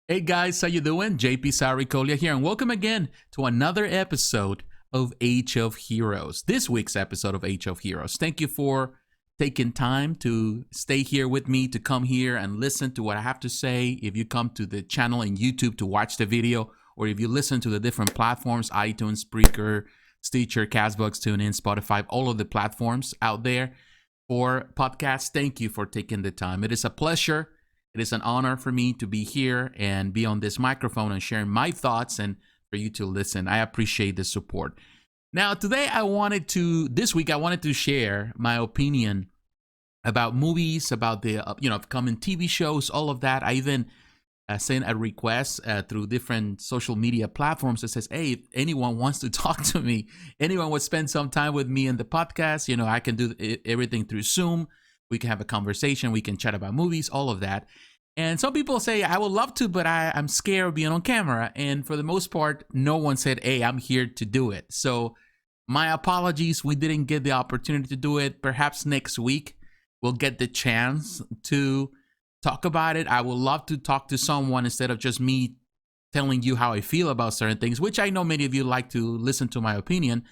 Hey guys, how you doing? JP Sarricolea here, and welcome again to another episode of Age of Heroes. This week's episode of Age of Heroes. Thank you for taking time to stay here with me, to come here and listen to what I have to say. If you come to the channel in YouTube to watch the video, or if you listen to the different platforms, iTunes, Spreaker, Stitcher, Castbox, TuneIn, Spotify, all of the platforms out there for podcasts, thank you for taking the time. It is a pleasure. It is an honor for me to be here and be on this microphone and sharing my thoughts and for you to listen. I appreciate the support. Now, this week, I wanted to share my opinion about movies, about the upcoming TV shows, all of that. I even sent a request through different social media platforms that says, hey, if anyone wants to talk to me, anyone would spend some time with me in the podcast, I can do everything through Zoom. We can have a conversation. We can chat about movies, all of that. And some people say, I would love to, but I'm scared of being on camera. And for the most part, no one said, hey, I'm here to do it. So my apologies. We didn't get the opportunity to do it. Perhaps next week we'll get the chance to talk about it. I would love to talk to someone instead of just me telling you how I feel about certain things, which I know many of you like to listen to my opinion.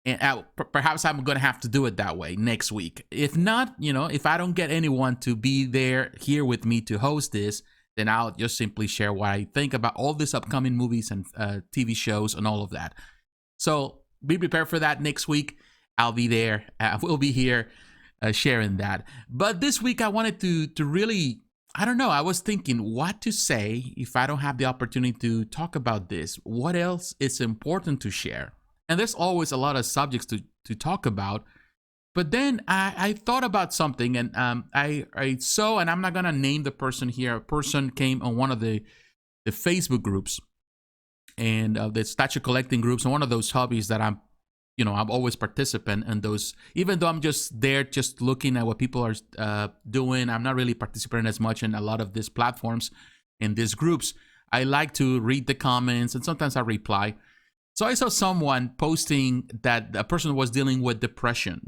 And perhaps I'm going to have to do it that way next week. If not, if I don't get anyone to be here with me to host this, then I'll just simply share what I think about all these upcoming movies and TV shows and all of that. So be prepared for that next week. I'll be there. We'll be here sharing that. But this week I wanted to really, I don't know, I was thinking what to say if I don't have the opportunity to talk about this. What else is important to share? And there's always a lot of subjects to talk about. But then I thought about something, and I saw, and I'm not going to name the person here. A person came on one of the Facebook groups and the statue collecting groups, and one of those hobbies that I'm always participant in those. Even though I'm just there, just looking at what people are doing, I'm not really participating as much in a lot of these platforms in these groups. I like to read the comments, and sometimes I reply. So I saw someone posting that a person was dealing with depression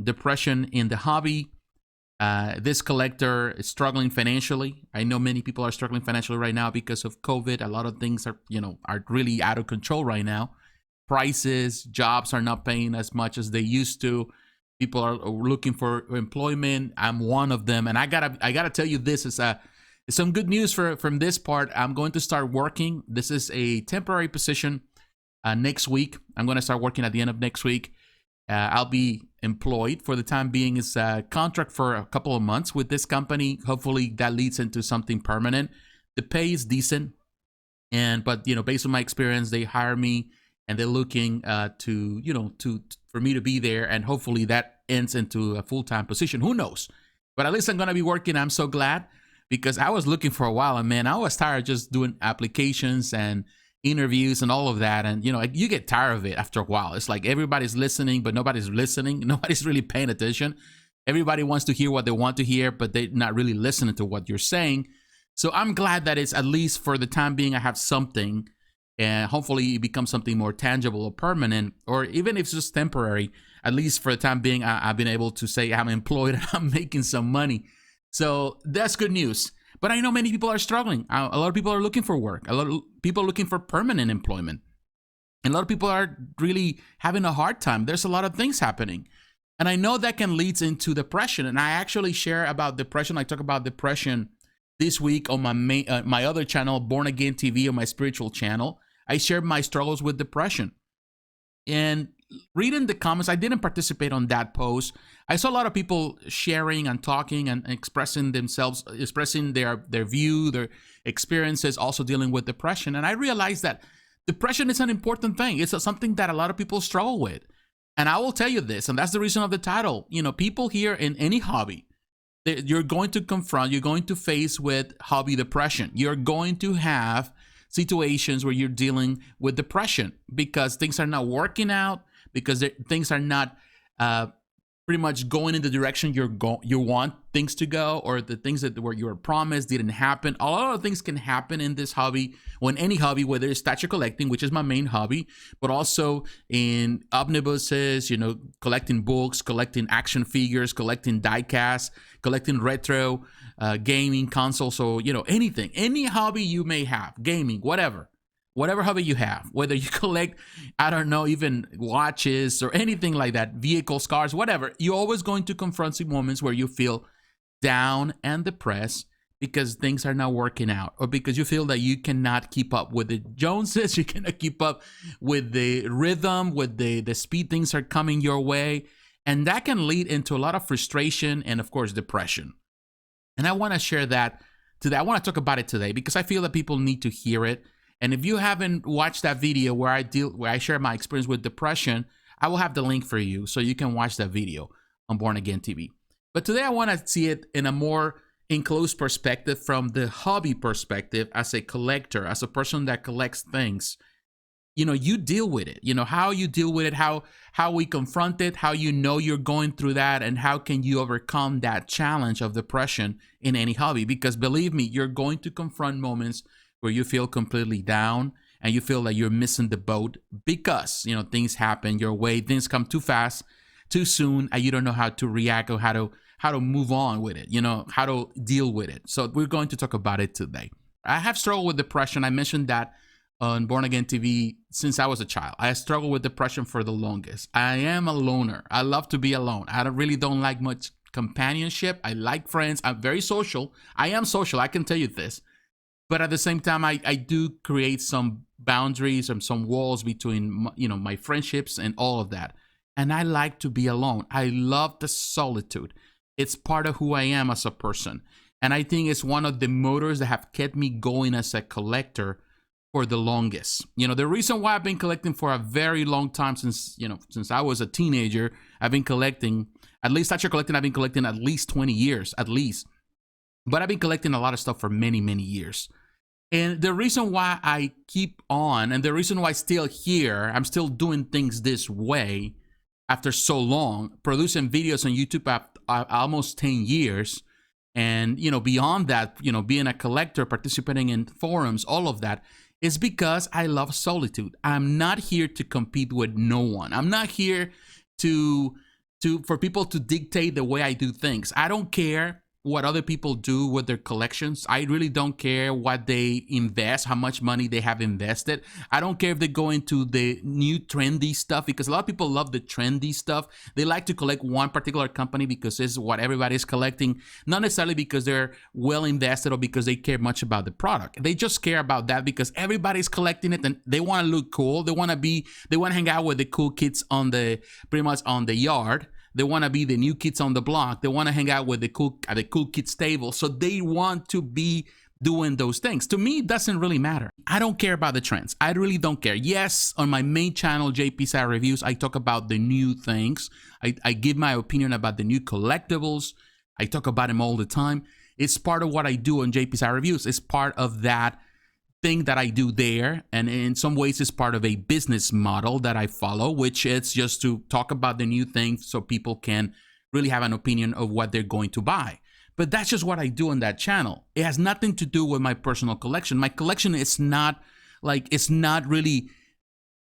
in the hobby. This collector is struggling financially. I know many people are struggling financially right now because of COVID. A lot of things are really out of control right now. Prices, jobs are not paying as much as they used to. People are looking for employment. I'm one of them, and I gotta tell you, this is some good news from this part. I'm going to start working. This is a temporary position. Next week, I'm going to start working at the end of next week. I'll be employed for the time being. It's a contract for a couple of months with this company. Hopefully that leads into something permanent. The pay is decent. But based on my experience, they hire me and they're looking for me to be there. And hopefully that ends into a full-time position. Who knows? But at least I'm going to be working. I'm so glad, because I was looking for a while, and man, I was tired of just doing applications and interviews and all of that, and you get tired of it after a while. It's like everybody's listening, but nobody's listening. Nobody's really paying attention. Everybody wants to hear what they want to hear, but they're not really listening to what you're saying. So I'm glad that it's, at least for the time being, I have something, and hopefully it becomes something more tangible or permanent, or even if it's just temporary. At least for the time being, I've been able to say I'm employed and I'm making some money. So that's good news. But I know many people are struggling. A lot of people are looking for work. A lot of people are looking for permanent employment. And a lot of people are really having a hard time. There's a lot of things happening. And I know that can lead into depression. And I actually share about depression. I talk about depression this week on my other channel, Born Again TV, on my spiritual channel. I shared my struggles with depression. And reading the comments, I didn't participate on that post. I saw a lot of people sharing and talking and expressing themselves, expressing their view, their experiences, also dealing with depression. And I realized that depression is an important thing. It's something that a lot of people struggle with. And I will tell you this, and that's the reason of the title. People here in any hobby, you're going to face with hobby depression. You're going to have situations where you're dealing with depression because things are not working out, because things are not pretty much going in the direction you want things to go, or the things that were you were promised didn't happen. A lot of things can happen in this hobby, or in any hobby, whether it's statue collecting, which is my main hobby, but also in omnibuses, collecting books, collecting action figures, collecting diecast, collecting retro gaming consoles. So anything, any hobby you may have, gaming, whatever hobby you have, whether you collect, I don't know, even watches or anything like that, vehicles, cars, whatever, you're always going to confront some moments where you feel down and depressed because things are not working out, or because you feel that you cannot keep up with the Joneses, you cannot keep up with the rhythm, with the speed things are coming your way. And that can lead into a lot of frustration and, of course, depression. And I want to share that today. I want to talk about it today because I feel that people need to hear it. And if you haven't watched that video where I share my experience with depression, I will have the link for you so you can watch that video on Born Again TV. But today I want to see it in a more enclosed perspective, from the hobby perspective, as a collector, as a person that collects things. You deal with it, how you deal with it, how we confront it, how you're going through that, and how can you overcome that challenge of depression in any hobby. Because believe me, you're going to confront moments where you feel completely down and you feel like you're missing the boat because, things happen your way, things come too fast, too soon, and you don't know how to react or how to move on with it, how to deal with it. So we're going to talk about it today. I have struggled with depression. I mentioned that on Born Again TV since I was a child. I struggled with depression for the longest. I am a loner. I love to be alone. I really don't like much companionship. I like friends. I'm very social. I am social. I can tell you this. But at the same time, I do create some boundaries and some walls between, my friendships and all of that. And I like to be alone. I love the solitude. It's part of who I am as a person. And I think it's one of the motors that have kept me going as a collector for the longest. The reason why I've been collecting for a very long time, since I was a teenager, I've been collecting, at least statue collecting, I've been collecting at least 20 years, at least. But I've been collecting a lot of stuff for many, many years. And the reason why I keep on, and the reason why I'm still here, I'm still doing things this way after so long, producing videos on YouTube after almost 10 years. And, beyond that, being a collector, participating in forums, all of that is because I love solitude. I'm not here to compete with no one. I'm not here for people to dictate the way I do things. I don't care what other people do with their collections. I really don't care what they invest, how much money they have invested. I don't care if they go into the new trendy stuff, because a lot of people love the trendy stuff. They like to collect one particular company because it's what everybody's collecting, not necessarily because they're well invested or because they care much about the product. They just care about that because everybody's collecting it and they want to look cool. They want to hang out with the cool kids pretty much on the yard. They want to be the new kids on the block. They want to hang out with the cool kids table. So they want to be doing those things. To me, it doesn't really matter. I don't care about the trends. I really don't care. Yes, on my main channel, JP Sarricolea Reviews, I talk about the new things. I give my opinion about the new collectibles. I talk about them all the time. It's part of what I do on JP Sarricolea Reviews. It's part of that thing that I do there, and in some ways it's part of a business model that I follow, which is just to talk about the new things so people can really have an opinion of what they're going to buy. But that's just what I do on that channel. It has nothing to do with my personal collection. My collection is not really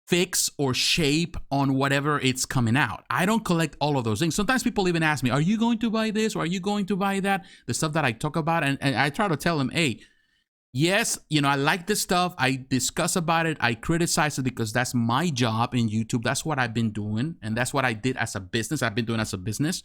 fixed or shape on whatever it's coming out. I don't collect all of those things. Sometimes people even ask me, are you going to buy this or are you going to buy that? The stuff that I talk about, and I try to tell them, hey, yes, I like this stuff. I discuss about it. I criticize it because that's my job in YouTube. That's what I've been doing. And that's what I did as a business. I've been doing as a business.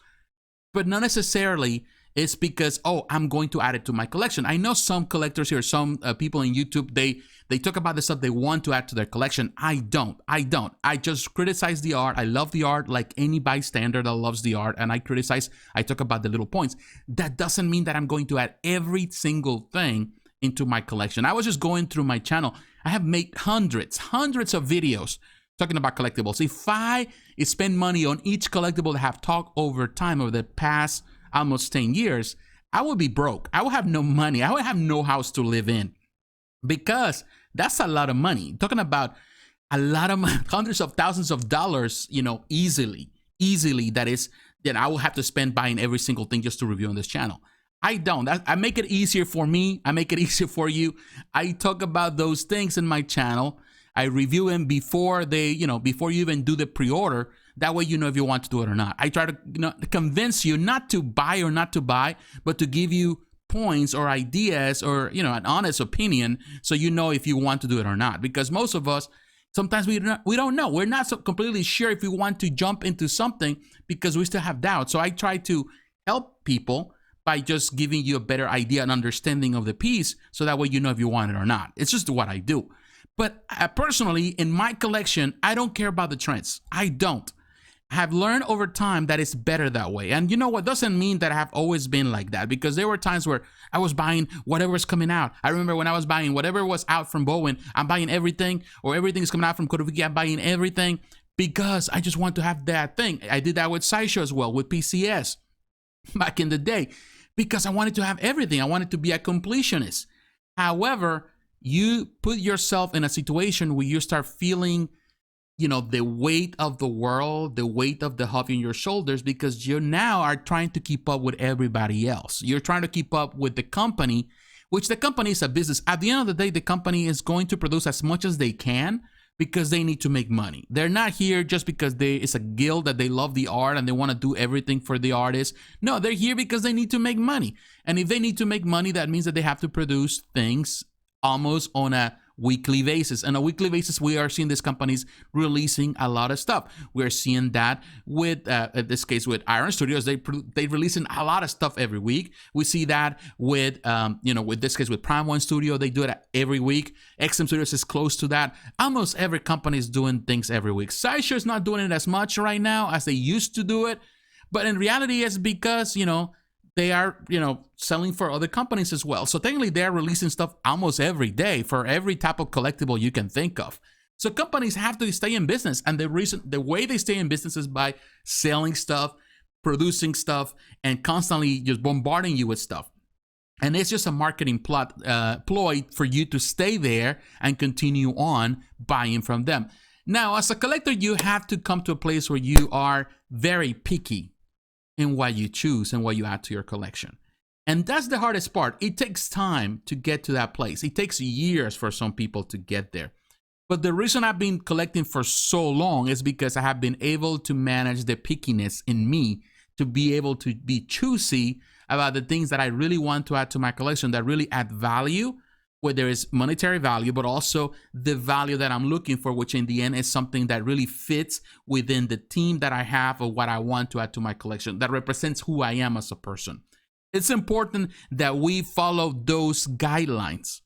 But not necessarily it's because, I'm going to add it to my collection. I know some collectors here, some people in YouTube, they talk about the stuff they want to add to their collection. I don't. I just criticize the art. I love the art like any bystander that loves the art. And I talk about the little points. That doesn't mean that I'm going to add every single thing into my collection. I was just going through my channel. I have made hundreds of videos talking about collectibles. If I spend money on each collectible that I have talked over time, over the past almost 10 years, I will be broke. I will have no money. I will have no house to live in, because that's a lot of money. Talking about a lot of money, hundreds of thousands of dollars, easily that is then I will have to spend buying every single thing just to review on this channel. I don't. I make it easier for me. I make it easier for you. I talk about those things in my channel. I review them before they, before you even do the pre-order. That way you know if you want to do it or not. I try to convince you not to buy or not to buy, but to give you points or ideas or, an honest opinion so you know if you want to do it or not. Because most of us, sometimes we don't know. We're not so completely sure if we want to jump into something because we still have doubts. So I try to help people by just giving you a better idea and understanding of the piece so that way you know if you want it or not. It's just what I do. But personally, in my collection, I don't care about the trends. I don't. I have learned over time that it's better that way. And you know what? Doesn't mean that I have always been like that, because there were times where I was buying whatever's coming out. I remember when I was buying whatever was out from Bowen, I'm buying everything, or everything is coming out from Kodoviki, I'm buying everything because I just want to have that thing. I did that with Sideshow as well, with PCS back in the day, because I wanted to have everything. I wanted to be a completionist. However, you put yourself in a situation where you start feeling the weight of the world, the weight of the hobby on your shoulders, because you now are trying to keep up with everybody else. You're trying to keep up with the company, which the company is a business. At the end of the day, the company is going to produce as much as they can because they need to make money. They're not here just because it's a guild that they love the art and they want to do everything for the artist. No, they're here because they need to make money. And if they need to make money, that means that they have to produce things almost on a weekly basis. On a weekly basis, we are seeing these companies releasing a lot of stuff. We're seeing that with, in this case, with Iron Studios. They releasing a lot of stuff every week. We see that with, with this case, with Prime One Studio, they do it every week. XM Studios is close to that. Almost every company is doing things every week. Sideshow is not doing it as much right now as they used to do it. But in reality, it's because, they are, selling for other companies as well. So technically, they're releasing stuff almost every day for every type of collectible you can think of. So companies have to stay in business. And the way they stay in business is by selling stuff, producing stuff, and constantly just bombarding you with stuff. And it's just a marketing ploy for you to stay there and continue on buying from them. Now, as a collector, you have to come to a place where you are very picky in what you choose and what you add to your collection. And that's the hardest part. It takes time to get to that place. It takes years for some people to get there. But the reason I've been collecting for so long is because I have been able to manage the pickiness in me to be able to be choosy about the things that I really want to add to my collection that really add value, where there is monetary value, but also the value that I'm looking for, which in the end is something that really fits within the team that I have or what I want to add to my collection, that represents who I am as a person. It's important that we follow those guidelines.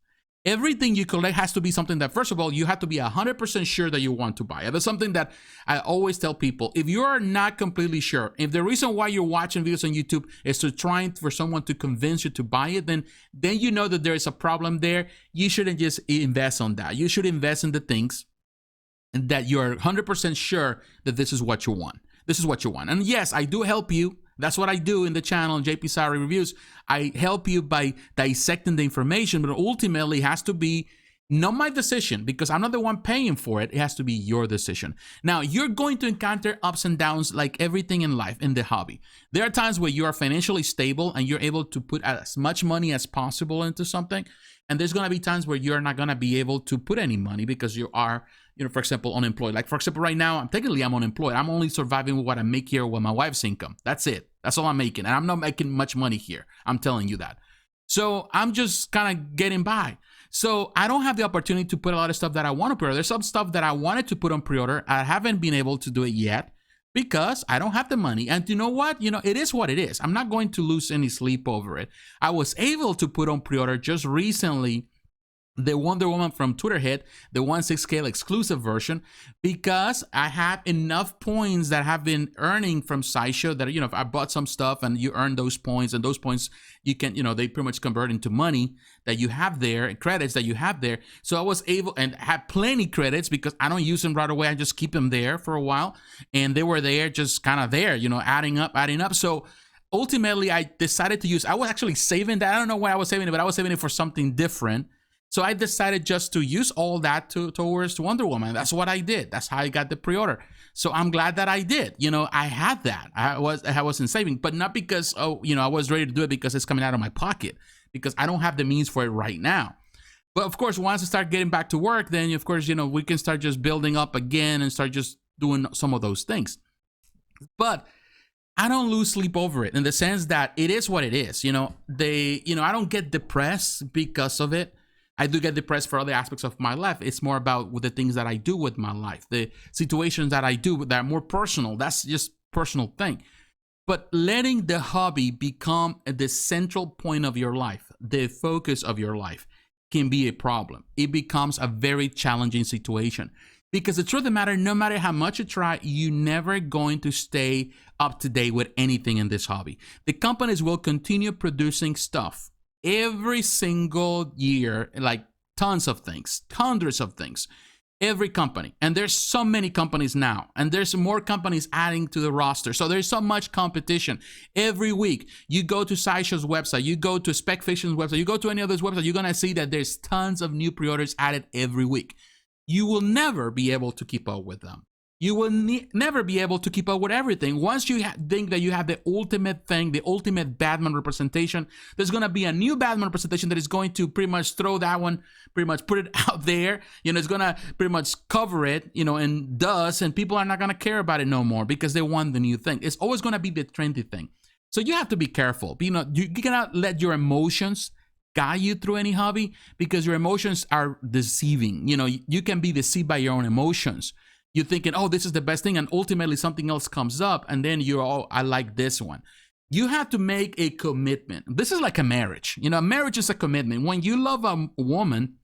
Everything you collect has to be something that, first of all, you have to be 100% sure that you want to buy. That's something that I always tell people. If you are not completely sure, if the reason why you're watching videos on YouTube is to try for someone to convince you to buy it, then you know that there is a problem there. You shouldn't just invest on that. You should invest in the things that you're 100% sure that this is what you want. This is what you want. And yes, I do help you. That's what I do in the channel, JP Sarri Reviews. I help you by dissecting the information, but ultimately it has to be not my decision, because I'm not the one paying for it. It has to be your decision. Now, you're going to encounter ups and downs like everything in life, in the hobby. There are times where you are financially stable and you're able to put as much money as possible into something. And there's going to be times where you're not going to be able to put any money because you are, for example, unemployed. Like, for example, right now, I'm unemployed. I'm only surviving with what I make here with my wife's income. That's it. That's all I'm making. And I'm not making much money here. I'm telling you that. So I'm just kind of getting by. So I don't have the opportunity to put a lot of stuff that I want to pre-order. There's some stuff that I wanted to put on pre-order. I haven't been able to do it yet because I don't have the money. And you know what? It is what it is. I'm not going to lose any sleep over it. I was able to put on pre-order just recently the Wonder Woman from Twitterhead, the 1/6 scale exclusive version, because I have enough points that have been earning from Sideshow that, if I bought some stuff and you earn those points, and those points you can, they pretty much convert into money that you have there and credits that you have there. So I was able and have plenty credits because I don't use them right away. I just keep them there for a while, and they were there, just kind of there, adding up. So ultimately I decided to use, I was actually saving that. I don't know why I was saving it, but I was saving it for something different. So I decided just to use all that towards Wonder Woman. That's what I did. That's how I got the pre-order. So I'm glad that I did. I had that. I wasn't saving, but not because, I was ready to do it because it's coming out of my pocket, because I don't have the means for it right now. But of course, once I start getting back to work, then of course, we can start just building up again and start just doing some of those things. But I don't lose sleep over it, in the sense that it is what it is. I don't get depressed because of it. I do get depressed for other aspects of my life. It's more about with the things that I do with my life, the situations that I do that are more personal. That's just personal thing. But letting the hobby become the central point of your life, the focus of your life, can be a problem. It becomes a very challenging situation. Because the truth of the matter, no matter how much you try, you're never going to stay up to date with anything in this hobby. The companies will continue producing stuff every single year, like tons of things, hundreds of things, every company. And there's so many companies now, and there's more companies adding to the roster. So there's so much competition every week. You go to SciShow's website, you go to SpecFiction's website, you go to any of those websites, you're going to see that there's tons of new pre-orders added every week. You will never be able to keep up with them. You will never be able to keep up with everything. Once you think that you have the ultimate thing, the ultimate Batman representation, there's going to be a new Batman representation that is going to pretty much throw that one, pretty much put it out there. It's going to pretty much cover it, and does, and people are not going to care about it no more because they want the new thing. It's always going to be the trendy thing. So you have to be careful. You cannot let your emotions guide you through any hobby, because your emotions are deceiving. You can be deceived by your own emotions. You're thinking, oh, this is the best thing, and ultimately something else comes up, and then I like this one. You have to make a commitment. This is like a marriage. Marriage is a commitment. When you love a woman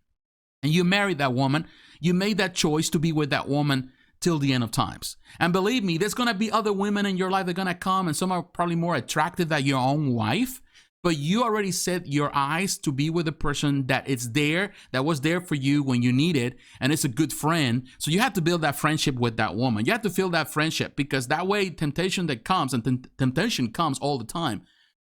and you marry that woman, you made that choice to be with that woman till the end of times. And believe me, there's going to be other women in your life that are going to come, and some are probably more attractive than your own wife. But you already set your eyes to be with a person that was there for you when you need it, and it's a good friend. So you have to build that friendship with that woman. You have to feel that friendship, because that way temptation that comes, and temptation comes all the time,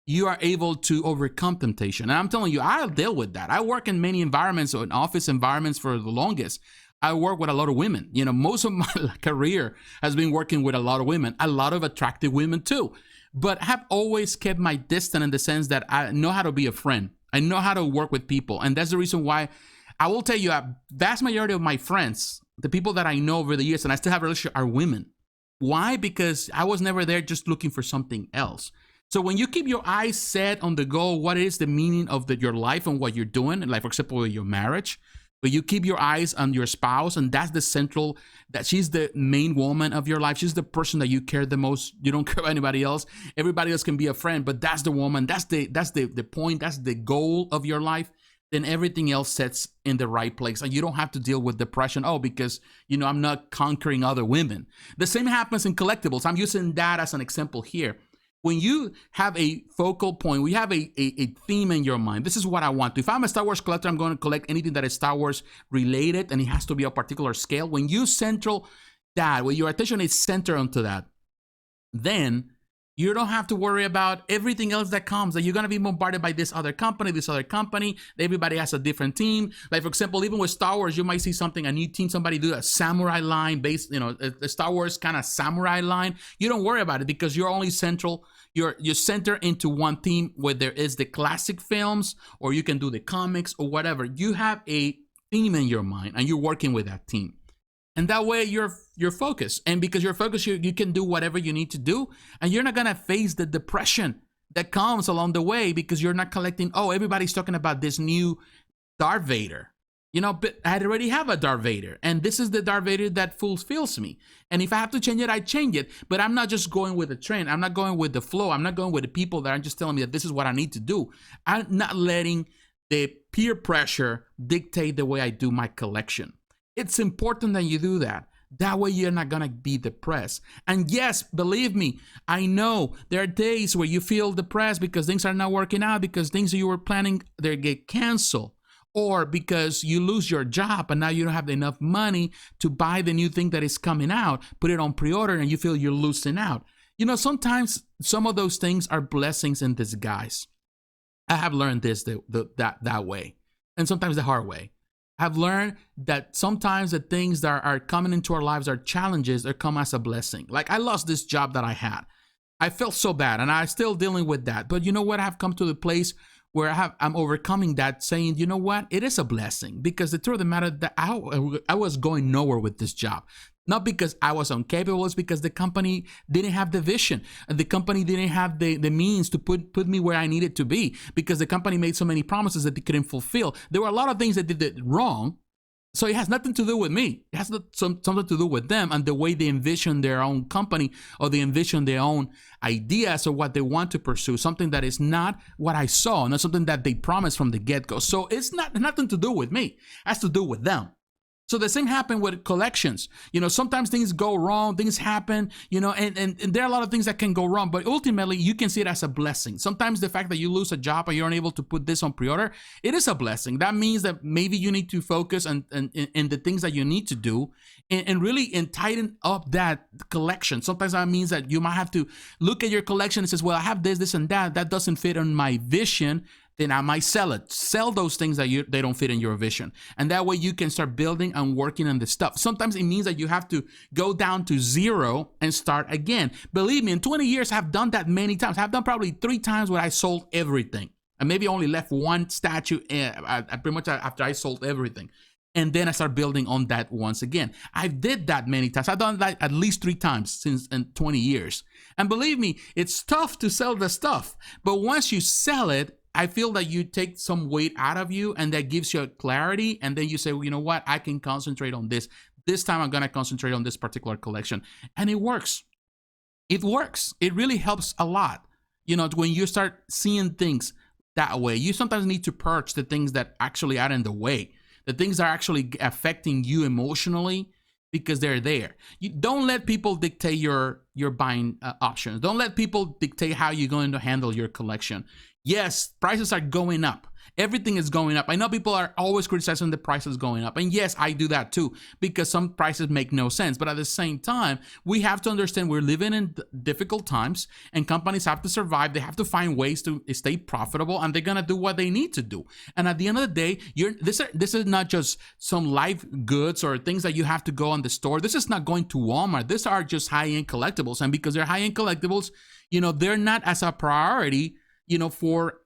you are able to overcome temptation. And I'm telling you, I'll deal with that. I work in many environments, or in office environments for the longest. I work with a lot of women. Most of my career has been working with a lot of women, a lot of attractive women too. But I have always kept my distance, in the sense that I know how to be a friend. I know how to work with people. And that's the reason why I will tell you, a vast majority of my friends, the people that I know over the years, and I still have a relationship, are women. Why? Because I was never there just looking for something else. So when you keep your eyes set on the goal, what is the meaning of your life and what you're doing, like for example, your marriage, but you keep your eyes on your spouse, and that's the central, that she's the main woman of your life. She's the person that you care the most. You don't care about anybody else. Everybody else can be a friend, but that's the woman. That's the point. That's the goal of your life. Then everything else sets in the right place, and you don't have to deal with depression. Oh, because I'm not conquering other women. The same happens in collectibles. I'm using that as an example here. When you have a focal point, we have a theme in your mind. This is what I want to. If I'm a Star Wars collector, I'm going to collect anything that is Star Wars related, and it has to be a particular scale. When you central that, when your attention is centered onto that, then you don't have to worry about everything else that comes, that you're going to be bombarded by this other company. Everybody has a different team. Like, for example, even with Star Wars, you might see something, a new team, somebody do a samurai line based, the Star Wars kind of samurai line. You don't worry about it, because you're only central. You're center into one theme, where there is the classic films, or you can do the comics or whatever. You have a theme in your mind, and you're working with that team. And that way you're focused. And because you're focused, you can do whatever you need to do. And you're not going to face the depression that comes along the way, because you're not collecting, oh, everybody's talking about this new Darth Vader. But I already have a Darth Vader. And this is the Darth Vader that fulfills me. And if I have to change it, I change it. But I'm not just going with the trend. I'm not going with the flow. I'm not going with the people that are just telling me that this is what I need to do. I'm not letting the peer pressure dictate the way I do my collection. It's important that you do that. That way you're not going to be depressed. And yes, believe me, I know there are days where you feel depressed because things are not working out, because things that you were planning, they get canceled, or because you lose your job and now you don't have enough money to buy the new thing that is coming out, put it on pre-order, and you feel you're losing out. Sometimes some of those things are blessings in disguise. I have learned this that way, and sometimes the hard way. I've learned that sometimes the things that are coming into our lives are challenges that come as a blessing. Like I lost this job that I had. I felt so bad and I'm still dealing with that. But you know what? I've come to the place where I'm overcoming that, saying, you know what? It is a blessing, because the truth of the matter that I was going nowhere with this job. Not because I was incapable, it's because the company didn't have the vision. And the company didn't have the means to put me where I needed to be, because the company made so many promises that they couldn't fulfill. There were a lot of things that they did wrong. So it has nothing to do with me. It has something to do with them and the way they envision their own company, or they envision their own ideas or what they want to pursue, something that is not what I saw, not something that they promised from the get-go. So it's nothing to do with me. It has to do with them. So the same happened with collections. Sometimes things go wrong, things happen, and there are a lot of things that can go wrong, but ultimately you can see it as a blessing. Sometimes the fact that you lose a job or you're unable to put this on pre-order, it is a blessing. That means that maybe you need to focus on the things that you need to do and really tighten up that collection. Sometimes that means that you might have to look at your collection and says, well, I have this, and that doesn't fit on my vision. Then I might sell it. Sell those things that they don't fit in your vision. And that way you can start building and working on the stuff. Sometimes it means that you have to go down to zero and start again. Believe me, in 20 years, I've done that many times. I've done probably 3 times where I sold everything. And maybe only left one statue pretty much after I sold everything. And then I start building on that once again. I did that many times. I've done that at least 3 times since in 20 years. And believe me, it's tough to sell the stuff. But once you sell it, I feel that you take some weight out of you, and that gives you a clarity. And then you say, well, you know what? I can concentrate on this. This time I'm going to concentrate on this particular collection. And it works. It works. It really helps a lot. When you start seeing things that way, you sometimes need to purge the things that actually are in the way, the things that are actually affecting you emotionally, because they're there. You don't let people dictate your buying options. Don't let people dictate how you're going to handle your collection. Yes, prices are going up. Everything is going up. I know people are always criticizing the prices going up. And yes, I do that too, because some prices make no sense. But at the same time, we have to understand we're living in difficult times, and companies have to survive. They have to find ways to stay profitable, and they're going to do what they need to do. And at the end of the day, this is not just some life goods or things that you have to go on the store. This is not going to Walmart. These are just high-end collectibles. And because they're high-end collectibles, they're not as a priority, for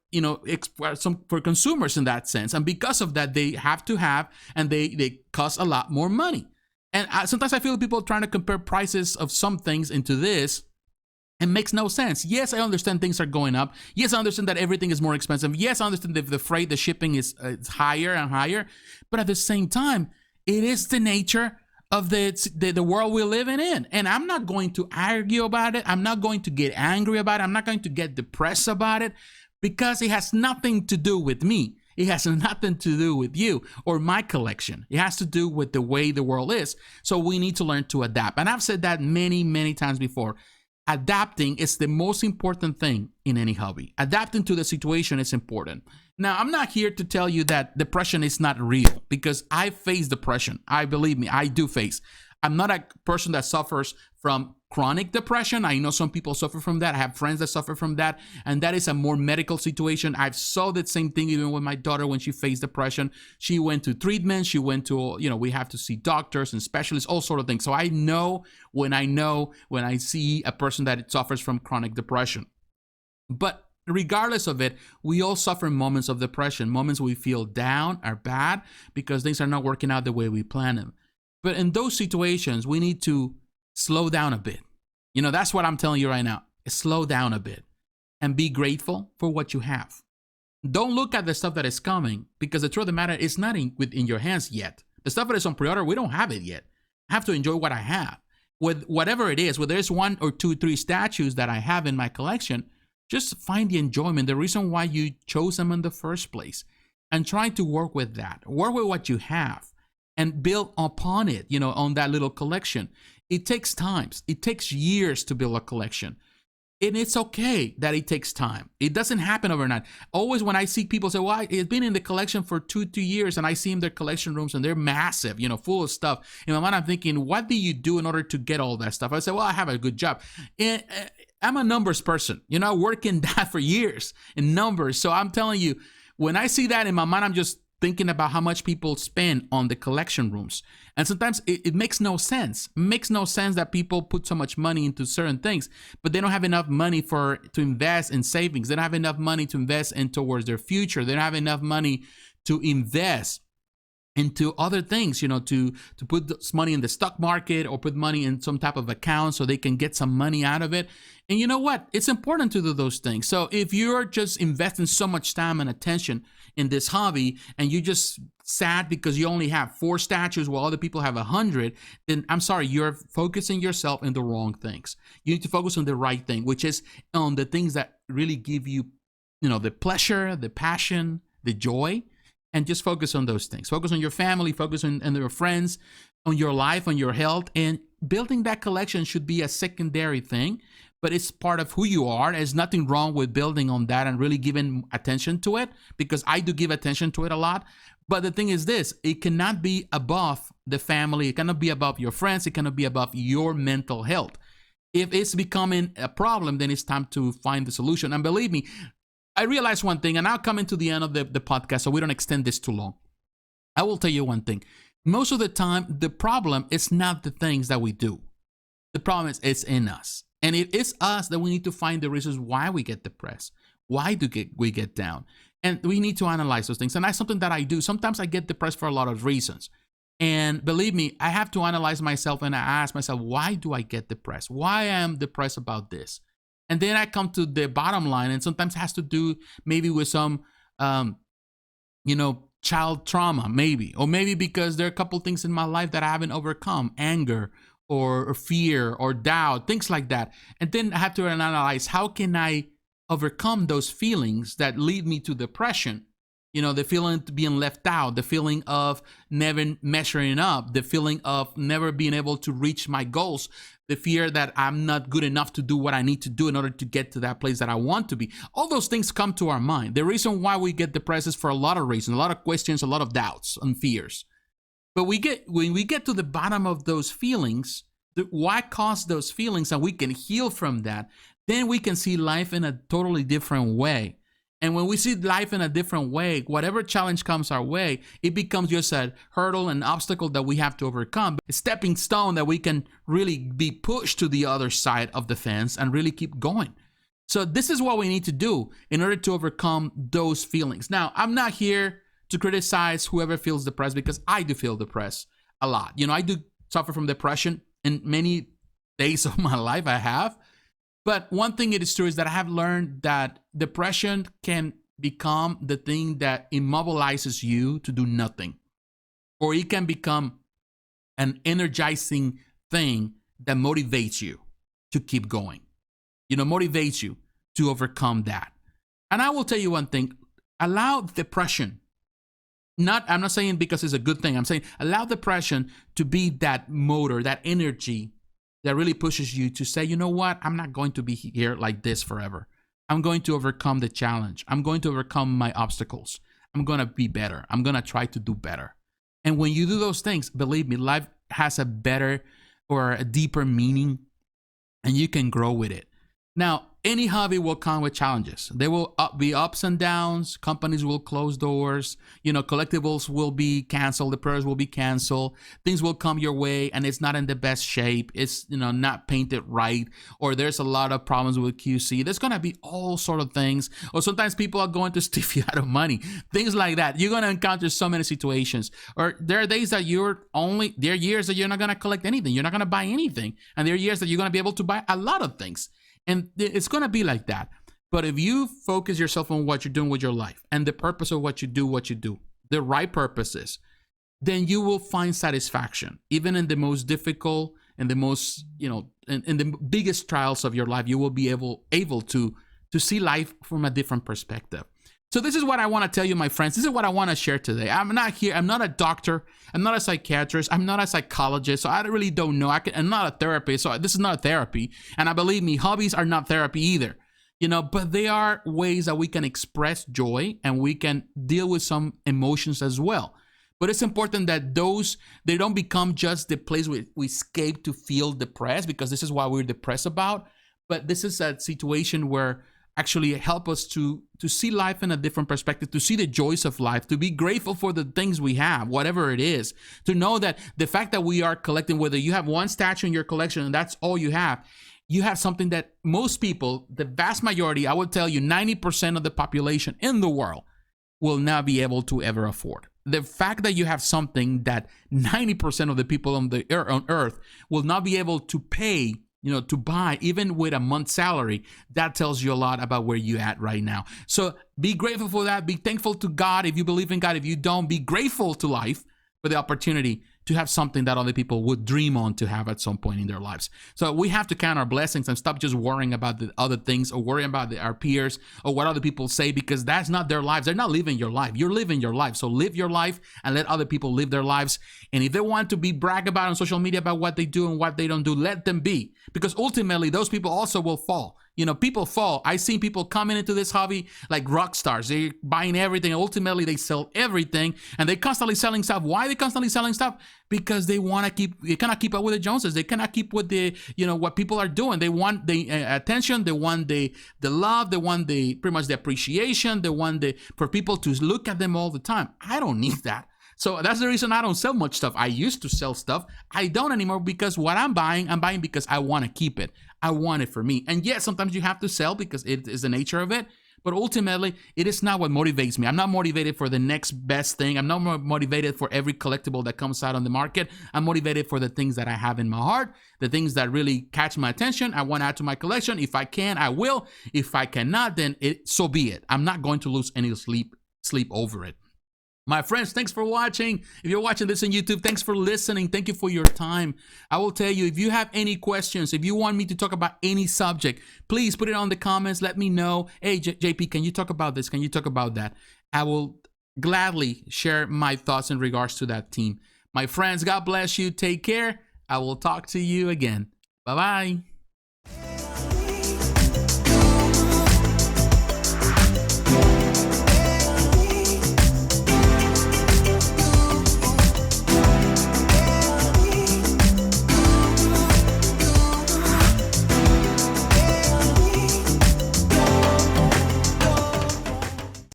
consumers in that sense. And because of that, they have to have, and they cost a lot more money. And sometimes I feel people trying to compare prices of some things into this, and makes no sense. Yes, I understand things are going up. Yes, I understand that everything is more expensive. Yes, I understand that the freight, the shipping is higher and higher. But at the same time, it is the nature of the world we're living in. And I'm not going to argue about it. I'm not going to get angry about it. I'm not going to get depressed about it, because it has nothing to do with me. It has nothing to do with you or my collection. It has to do with the way the world is. So we need to learn to adapt. And I've said that many, many times before. Adapting is the most important thing in any hobby. Adapting to the situation is important. Now, I'm not here to tell you that depression is not real, because I face depression. Believe me, I do face. I'm not a person that suffers from chronic depression. I know some people suffer from that. I have friends that suffer from that, and that is a more medical situation. I've saw the same thing even with my daughter when she faced depression. She went to treatment. She went to, we have to see doctors and specialists, all sort of things. So I know when I see a person that suffers from chronic depression. But regardless of it, we all suffer moments of depression, moments we feel down or bad because things are not working out the way we planned them. But in those situations, we need to slow down a bit. That's what I'm telling you right now. Slow down a bit and be grateful for what you have. Don't look at the stuff that is coming, because the truth of the matter is not within your hands yet. The stuff that is on pre-order, we don't have it yet. I have to enjoy what I have. With whatever it is, whether it's 1 or 2, 3 statues that I have in my collection, just find the enjoyment, the reason why you chose them in the first place, and try to work with that. Work with what you have and build upon it, on that little collection. It takes time. It takes years to build a collection. And it's okay that it takes time. It doesn't happen overnight. Always when I see people say, well, it's been in the collection for 2 years, and I see in their collection rooms and they're massive, full of stuff. In my mind, I'm thinking, what do you do in order to get all that stuff? I say, well, I have a good job. And I'm a numbers person. I work in that for years in numbers. So I'm telling you, when I see that in my mind, I'm just thinking about how much people spend on the collection rooms. And sometimes it makes no sense. It makes no sense that people put so much money into certain things, but they don't have enough money to invest in savings. They don't have enough money to invest in towards their future. They don't have enough money to invest into other things, to put this money in the stock market or put money in some type of account so they can get some money out of it. And you know what? It's important to do those things. So if you're just investing so much time and attention in this hobby and you just sad because you only have 4 statues while other people have 100, then I'm sorry, you're focusing yourself in the wrong things. You need to focus on the right thing, which is on the things that really give you, the pleasure, the passion, the joy. And just focus on those things. Focus on your family, focus on your friends, on your life, on your health. And building that collection should be a secondary thing, but it's part of who you are. There's nothing wrong with building on that and really giving attention to it, because I do give attention to it a lot. But the thing is this, it cannot be above the family. It cannot be above your friends. It cannot be above your mental health. If it's becoming a problem, then it's time to find the solution. And believe me, I realized one thing, and I'll come into the end of the podcast so we don't extend this too long. I will tell you one thing. Most of the time, the problem is not the things that we do. The problem is it's in us. And it is us that we need to find the reasons why we get depressed. Why do we get down? And we need to analyze those things. And that's something that I do. Sometimes I get depressed for a lot of reasons. And believe me, I have to analyze myself and I ask myself, why do I get depressed? Why am I depressed about this? And then I come to the bottom line, and sometimes it has to do maybe with some, child trauma, maybe. Or maybe because there are a couple things in my life that I haven't overcome, anger or fear or doubt, things like that. And then I have to analyze, how can I overcome those feelings that lead me to depression? The feeling of being left out, the feeling of never measuring up, the feeling of never being able to reach my goals, the fear that I'm not good enough to do what I need to do in order to get to that place that I want to be. All those things come to our mind. The reason why we get depressed is for a lot of reasons, a lot of questions, a lot of doubts and fears. But when we get to the bottom of those feelings, why cause those feelings, and we can heal from that, then we can see life in a totally different way. And when we see life in a different way, whatever challenge comes our way, it becomes just a hurdle and obstacle that we have to overcome, a stepping stone that we can really be pushed to the other side of the fence and really keep going. So this is what we need to do in order to overcome those feelings. Now, I'm not here to criticize whoever feels depressed, because I do feel depressed a lot. I do suffer from depression in many days of my life. I have. But one thing it is true is that I have learned that depression can become the thing that immobilizes you to do nothing. Or it can become an energizing thing that motivates you to keep going. Motivates you to overcome that. And I will tell you one thing, allow depression. I'm not saying because it's a good thing. I'm saying allow depression to be that motor, that energy that really pushes you to say, you know what, I'm not going to be here like this forever. I'm going to overcome the challenge. I'm going to overcome my obstacles. I'm going to be better. I'm going to try to do better. And when you do those things, believe me, life has a better or a deeper meaning, and you can grow with it. Now, any hobby will come with challenges. There will be ups and downs. Companies will close doors. Collectibles will be canceled. The prayers will be canceled. Things will come your way and it's not in the best shape. It's, not painted right. Or there's a lot of problems with QC. There's going to be all sort of things. Or sometimes people are going to stiff you out of money. Things like that. You're going to encounter so many situations. Or there are days that there are years that you're not going to collect anything. You're not going to buy anything. And there are years that you're going to be able to buy a lot of things. And it's going to be like that. But if you focus yourself on what you're doing with your life and the purpose of what you do, the right purposes, then you will find satisfaction. Even in the most difficult and the most, in the biggest trials of your life, you will be able to see life from a different perspective. So this is what I want to tell you, my friends. This is what I want to share today. I'm not a doctor. I'm not a psychiatrist. I'm not a psychologist. So I really don't know. I'm not a therapist. So this is not a therapy. And I believe me, hobbies are not therapy either. But they are ways that we can express joy and we can deal with some emotions as well. But it's important that they don't become just the place we escape to feel depressed, because this is what we're depressed about. But this is a situation where actually help us to see life in a different perspective, to see the joys of life, to be grateful for the things we have, whatever it is, to know that the fact that we are collecting, whether you have one statue in your collection and that's all you have something that most people, the vast majority, I would tell you 90% of the population in the world will not be able to ever afford. The fact that you have something that 90% of the people on earth will not be able to pay, to buy, even with a month's salary, that tells you a lot about where you're at right now. So be grateful for that. Be thankful to God if you believe in God. If you don't, be grateful to life for the opportunity to have something that other people would dream on to have at some point in their lives. So we have to count our blessings and stop just worrying about the other things or worrying about our peers or what other people say, because that's not their lives. They're not living your life. You're living your life. So live your life and let other people live their lives. And if they want to be brag about on social media about what they do and what they don't do, let them be, because ultimately those people also will fall. People fall. I've seen people coming into this hobby like rock stars. They're buying everything. Ultimately, they sell everything, and they're constantly selling stuff. Why are they constantly selling stuff? Because they cannot keep up with the Joneses. They cannot keep with the, what people are doing. They want the attention. They want the love. They want pretty much the appreciation. They want for people to look at them all the time. I don't need that. So that's the reason I don't sell much stuff. I used to sell stuff. I don't anymore, because what I'm buying because I want to keep it. I want it for me. And yes, sometimes you have to sell because it is the nature of it. But ultimately, it is not what motivates me. I'm not motivated for the next best thing. I'm not motivated for every collectible that comes out on the market. I'm motivated for the things that I have in my heart, the things that really catch my attention. I want to add to my collection. If I can, I will. If I cannot, then so be it. I'm not going to lose any sleep over it. My friends, thanks for watching. If you're watching this on YouTube, thanks for listening. Thank you for your time. I will tell you, if you have any questions, if you want me to talk about any subject, please put it on the comments. Let me know. Hey, JP, can you talk about this? Can you talk about that? I will gladly share my thoughts in regards to that team. My friends, God bless you. Take care. I will talk to you again. Bye-bye.